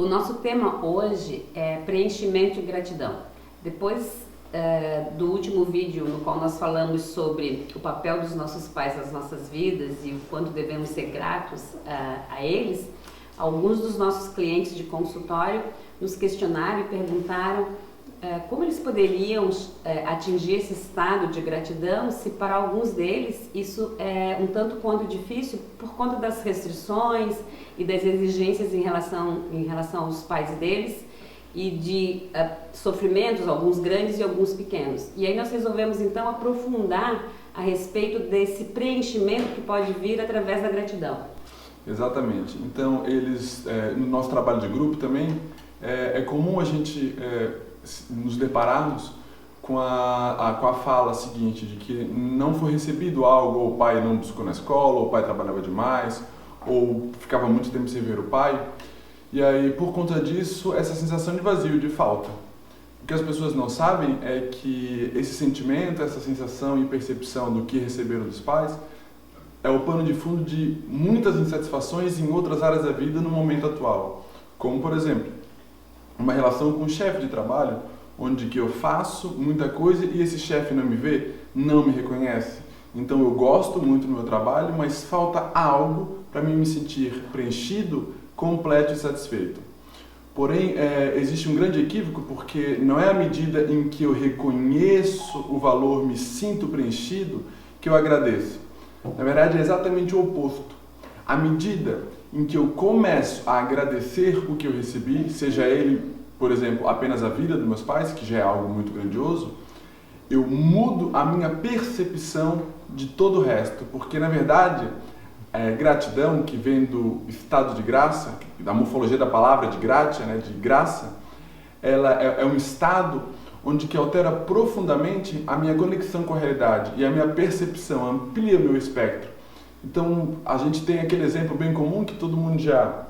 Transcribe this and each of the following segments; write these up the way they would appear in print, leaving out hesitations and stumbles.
O nosso tema hoje é preenchimento e gratidão. Depois do último vídeo no qual nós falamos sobre o papel dos nossos pais nas nossas vidas e o quanto devemos ser gratos a eles, alguns dos nossos clientes de consultório nos questionaram e perguntaram como eles poderiam atingir esse estado de gratidão se para alguns deles isso é um tanto quanto difícil por conta das restrições e das exigências em relação aos pais deles e de sofrimentos, alguns grandes e alguns pequenos. E aí nós resolvemos então aprofundar a respeito desse preenchimento que pode vir através da gratidão. Exatamente. Então eles, no nosso trabalho de grupo também, é comum a gente nos depararmos com a fala seguinte de que não foi recebido algo, ou o pai não buscou na escola, ou o pai trabalhava demais, ou ficava muito tempo sem ver o pai. E aí, por conta disso, essa sensação de vazio, de falta. O que as pessoas não sabem é que esse sentimento, essa sensação e percepção do que receberam dos pais é o pano de fundo de muitas insatisfações em outras áreas da vida no momento atual. Como, por exemplo, uma relação com o chefe de trabalho, onde que eu faço muita coisa e esse chefe não me vê, não me reconhece. Então eu gosto muito do meu trabalho, mas falta algo para mim me sentir preenchido, completo e satisfeito. Porém, existe um grande equívoco, porque não é à medida em que eu reconheço o valor, me sinto preenchido, que eu agradeço. Na verdade, é exatamente o oposto. À medida em que eu começo a agradecer o que eu recebi, seja ele, por exemplo, apenas a vida dos meus pais, que já é algo muito grandioso, eu mudo a minha percepção de todo o resto, porque na verdade, gratidão, que vem do estado de graça, da morfologia da palavra de gratia, né, de graça, ela é um estado onde que altera profundamente a minha conexão com a realidade e a minha percepção, amplia meu espectro. Então, a gente tem aquele exemplo bem comum que todo mundo já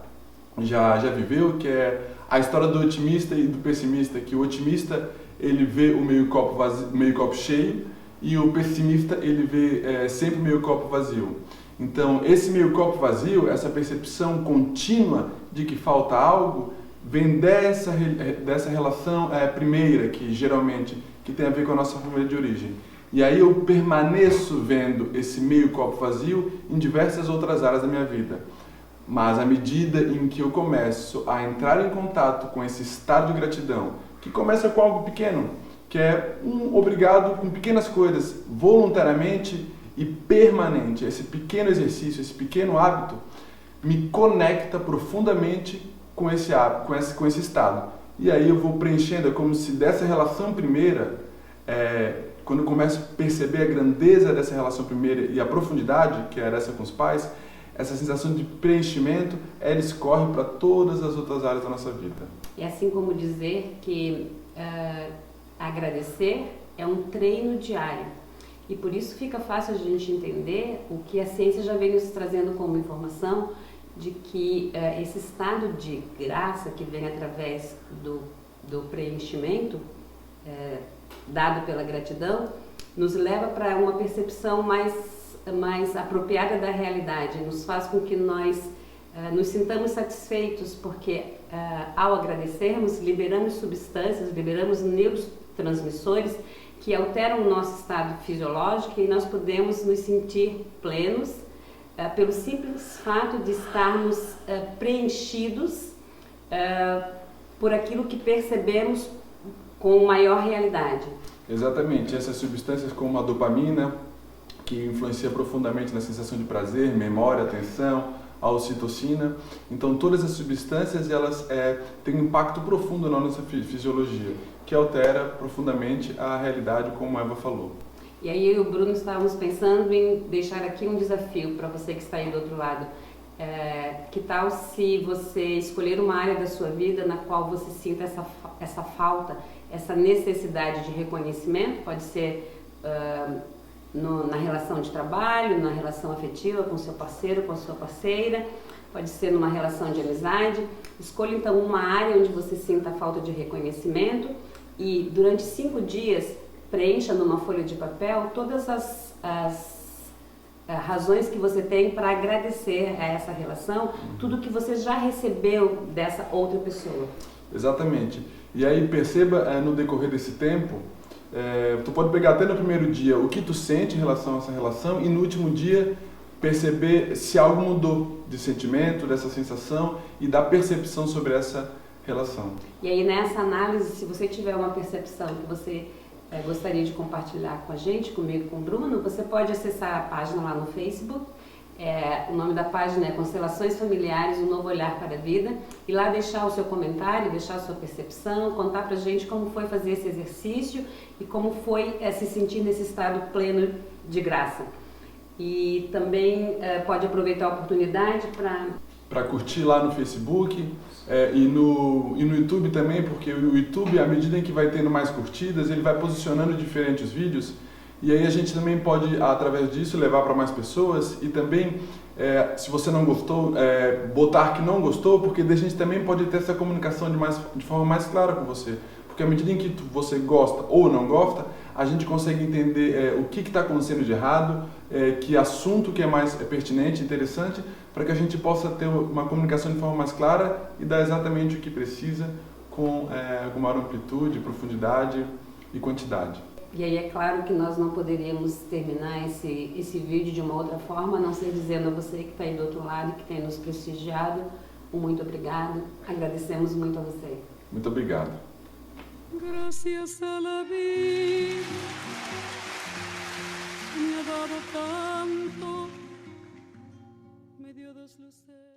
viveu, que é a história do otimista e do pessimista, que o otimista ele vê o meio copo cheio e o pessimista ele vê sempre o meio copo vazio. Então, esse meio copo vazio, essa percepção contínua de que falta algo, vem dessa relação primeira, que geralmente que tem a ver com a nossa família de origem. E aí eu permaneço vendo esse meio copo vazio em diversas outras áreas da minha vida. Mas à medida em que eu começo a entrar em contato com esse estado de gratidão, que começa com algo pequeno, que é um obrigado com pequenas coisas, voluntariamente e permanente, esse pequeno exercício, esse pequeno hábito, me conecta profundamente com esse hábito, com esse estado. E aí eu vou preenchendo, é como se dessa relação primeira, quando eu começo a perceber a grandeza dessa relação primeira e a profundidade, que era essa com os pais, essa sensação de preenchimento, ela escorre para todas as outras áreas da nossa vida. É assim como dizer que agradecer é um treino diário. E por isso fica fácil a gente entender o que a ciência já vem nos trazendo como informação, de que esse estado de graça que vem através do preenchimento dado pela gratidão, nos leva para uma percepção mais apropriada da realidade, nos faz com que nós nos sintamos satisfeitos, porque ao agradecermos, liberamos substâncias, liberamos neurotransmissores que alteram o nosso estado fisiológico e nós podemos nos sentir plenos pelo simples fato de estarmos preenchidos por aquilo que percebemos com maior realidade. Exatamente, essas substâncias como a dopamina, que influencia profundamente na sensação de prazer, memória, atenção, a ocitocina. Então todas as substâncias elas têm um impacto profundo na nossa fisiologia, que altera profundamente a realidade, como a Eva falou. E aí eu e o Bruno estávamos pensando em deixar aqui um desafio para você que está aí do outro lado. Que tal se você escolher uma área da sua vida na qual você sinta essa falta, essa necessidade de reconhecimento, pode ser na relação de trabalho, na relação afetiva com seu parceiro, com a sua parceira, pode ser numa relação de amizade. Escolha então uma área onde você sinta a falta de reconhecimento e durante 5 dias preencha numa folha de papel todas as razões que você tem para agradecer a essa relação, tudo que você já recebeu dessa outra pessoa. Exatamente. E aí perceba no decorrer desse tempo, tu pode pegar até no primeiro dia o que tu sente em relação a essa relação e no último dia perceber se algo mudou de sentimento, dessa sensação e da percepção sobre essa relação. E aí nessa análise, se você tiver uma percepção que você gostaria de compartilhar com a gente, comigo, com o Bruno, você pode acessar a página lá no Facebook. O nome da página é Constelações Familiares, um Novo Olhar para a Vida, e lá deixar o seu comentário, deixar a sua percepção, contar pra gente como foi fazer esse exercício e como foi se sentir nesse estado pleno de graça. E também pode aproveitar a oportunidade para curtir lá no Facebook e no YouTube também, porque o YouTube, à medida em que vai tendo mais curtidas, ele vai posicionando diferentes vídeos. E aí a gente também pode, através disso, levar para mais pessoas e também, se você não gostou, botar que não gostou, porque a gente também pode ter essa comunicação de forma mais clara com você. Porque à medida em que você gosta ou não gosta, a gente consegue entender o que está acontecendo de errado, que assunto que é mais pertinente, interessante, para que a gente possa ter uma comunicação de forma mais clara e dar exatamente o que precisa com maior amplitude, profundidade e quantidade. E aí é claro que nós não poderíamos terminar esse vídeo de uma outra forma, a não ser dizendo a você que está aí do outro lado, que tem nos prestigiado, muito obrigado, agradecemos muito a você. Muito obrigado. Gracias a la vida me ha dado tanto, me dio dos luces.